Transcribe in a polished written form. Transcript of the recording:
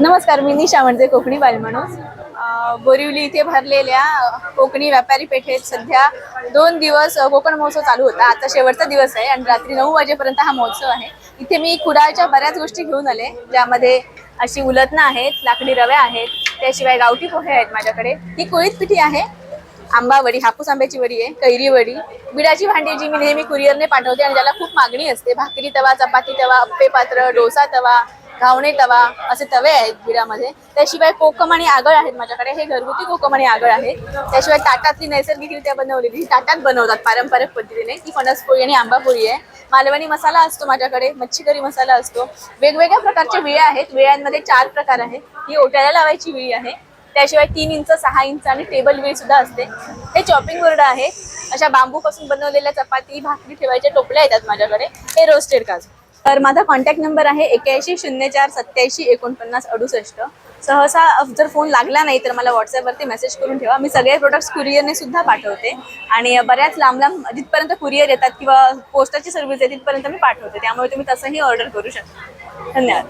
नमस्कार, मी निशा म्हणते कोकणी बालमाणूस. बोरिवली इथे भरलेल्या कोकणी व्यापारी पेठेत सध्या 2 दिवस कोकण महोत्सव चालू होता. आता शेवटचा दिवस आहे आणि रात्री 9 वाजेपर्यंत हा महोत्सव आहे. इथे मी कुडाळच्या बऱ्याच गोष्टी घेऊन आले, ज्यामध्ये अशी उलथनं आहेत, लाकडी रव्या आहेत, त्याशिवाय गावठी पोहे आहेत माझ्याकडे. ही कुळीत पिठी आहे, आंबा वडी, हापूस आंब्याची वडी आहे, कैरी वडी, बिडाची भांडी जी मी नेहमी कुरिअरने पाठवते आणि ज्याला खूप मागणी असते. भाकरी तवा, चपाती तवा, अप्पे पात्र, डोसा तवा, घावणे तवा असे तवे आहेत बिडामध्ये. त्याशिवाय कोकम आणि आगळ आहेत माझ्याकडे. हे घरगुती कोकम आणि आगळ आहे. त्याशिवाय ताटातली नैसर्गिकरित्या बनवलेली, ताटात बनवतात पारंपरिक पद्धतीने, ती फणसपोळी आणि आंबापोळी आहे. मालवणी मसाला असतो माझ्याकडे, मच्छी करी मसाला असतो. वेगवेगळ्या प्रकारच्या विळ्या आहेत. विळ्यांमध्ये 4 प्रकार आहेत. ही ओट्याला लावायची विळी आहे. त्याशिवाय 3 इंच, 6 इंच आणि टेबल विळी सुद्धा असते. हे चॉपिंग बोर्ड आहे. अशा बांबू पासून बनवलेल्या चपाती, भाकरी ठेवायच्या टोपल्या येतात माझ्याकडे. हे रोस्टेड काजू. तर माझा कॉन्टॅक्ट नंबर आहे 8104874968. सहसा जर फोन लागला नाही तर मला व्हॉट्सअपवरती मेसेज करून ठेवा. मी सगळे प्रोडक्ट्स कुरिअरने सुद्धा पाठवते आणि बऱ्याच लांब लांब जिथपर्यंत कुरिअर येतात किंवा पोस्टाची सर्व्हिस आहे तिथपर्यंत मी पाठवते. त्यामुळे तुम्ही तसंही ऑर्डर करू शकता. धन्यवाद.